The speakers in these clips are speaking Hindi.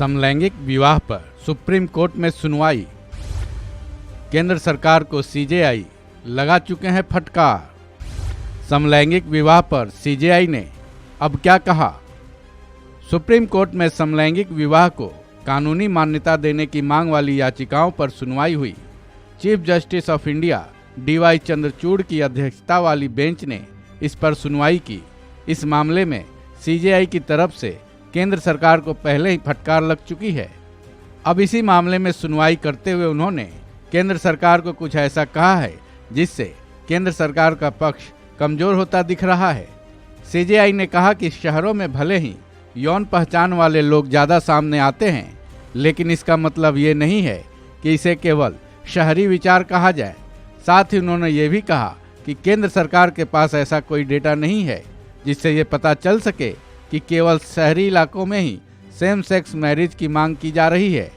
समलैंगिक विवाह पर सुप्रीम कोर्ट में सुनवाई। केंद्र सरकार को सीजेआई लगा चुके हैं फटकार। समलैंगिक विवाह पर सीजेआई ने अब क्या कहा? सुप्रीम कोर्ट में समलैंगिक विवाह को कानूनी मान्यता देने की मांग वाली याचिकाओं पर सुनवाई हुई। Chief justice of India DY Chandrachud की अध्यक्षता वाली बेंच ने इस पर सुनवाई की। इस मामले में सीजेआई की तरफ से केंद्र सरकार को पहले ही फटकार लग चुकी है। अब इसी मामले में सुनवाई करते हुए उन्होंने केंद्र सरकार को कुछ ऐसा कहा है जिससे केंद्र सरकार का पक्ष कमजोर होता दिख रहा है। सीजेआई ने कहा कि शहरों में भले ही यौन पहचान वाले लोग ज़्यादा सामने आते हैं, लेकिन इसका मतलब ये नहीं है कि इसे केवल शहरी विचार कहा जाए। साथ ही उन्होंने ये भी कहा कि केंद्र सरकार के पास ऐसा कोई डेटा नहीं है जिससे ये पता चल सके कि केवल शहरी इलाकों में ही सेम सेक्स मैरिज की मांग की जा रही है।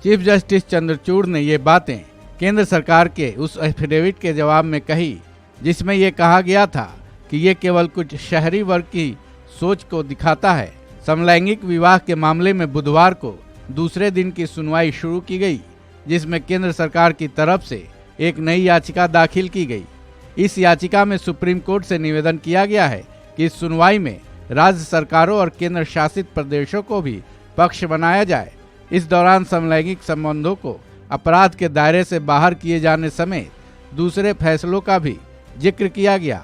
चीफ जस्टिस चंद्रचूड़ ने ये बातें केंद्र सरकार के उस एफिडेविट के जवाब में कही जिसमें ये कहा गया था कि ये केवल कुछ शहरी वर्ग की सोच को दिखाता है। समलैंगिक विवाह के मामले में बुधवार को दूसरे दिन की सुनवाई शुरू की गई, जिसमें केंद्र सरकार की तरफ से एक नई याचिका दाखिल की गई। इस याचिका में सुप्रीम कोर्ट से निवेदन किया गया है कि इस सुनवाई में राज्य सरकारों और केंद्र शासित प्रदेशों को भी पक्ष बनाया जाए। इस दौरान समलैंगिक संबंधों को अपराध के दायरे से बाहर किए जाने समेत दूसरे फैसलों का भी जिक्र किया गया।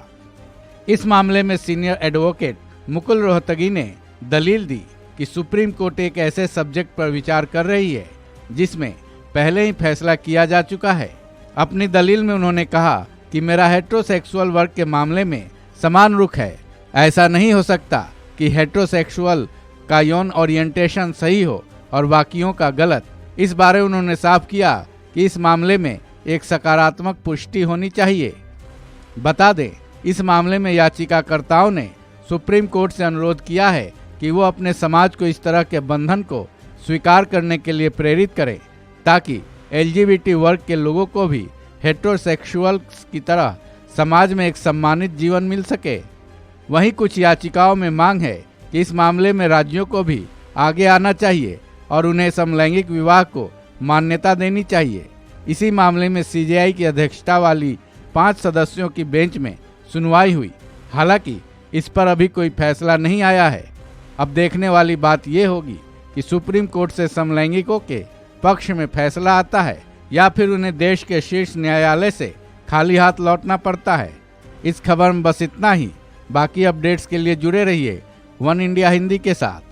इस मामले में सीनियर एडवोकेट मुकुल रोहतगी ने दलील दी कि सुप्रीम कोर्ट एक ऐसे सब्जेक्ट पर विचार कर रही है जिसमें पहले ही फैसला किया जा चुका है। अपनी दलील में उन्होंने कहा कि मेरा हेटेरोसेक्सुअल वर्ग के मामले में समान रुख है। ऐसा नहीं हो सकता कि हेटेरोसेक्सुअल का यौन ओरिएंटेशन सही हो और बाकियों का गलत। इस बारे उन्होंने साफ किया कि इस मामले में एक सकारात्मक पुष्टि होनी चाहिए। बता दें, इस मामले में याचिकाकर्ताओं ने सुप्रीम कोर्ट से अनुरोध किया है कि वो अपने समाज को इस तरह के बंधन को स्वीकार करने के लिए प्रेरित करें ताकि एलजीबीटी वर्ग के लोगों को भी हेटेरोसेक्सुअल्स की तरह समाज में एक सम्मानित जीवन मिल सके। वहीं कुछ याचिकाओं में मांग है कि इस मामले में राज्यों को भी आगे आना चाहिए और उन्हें समलैंगिक विवाह को मान्यता देनी चाहिए। इसी मामले में सीजेआई की अध्यक्षता वाली 5 सदस्यों की बेंच में सुनवाई हुई। हालांकि इस पर अभी कोई फैसला नहीं आया है। अब देखने वाली बात यह होगी कि सुप्रीम कोर्ट से समलैंगिकों के पक्ष में फैसला आता है या फिर उन्हें देश के शीर्ष न्यायालय से खाली हाथ लौटना पड़ता है। इस खबर में बस इतना ही। बाकी अपडेट्स के लिए जुड़े रहिए वन इंडिया हिंदी के साथ।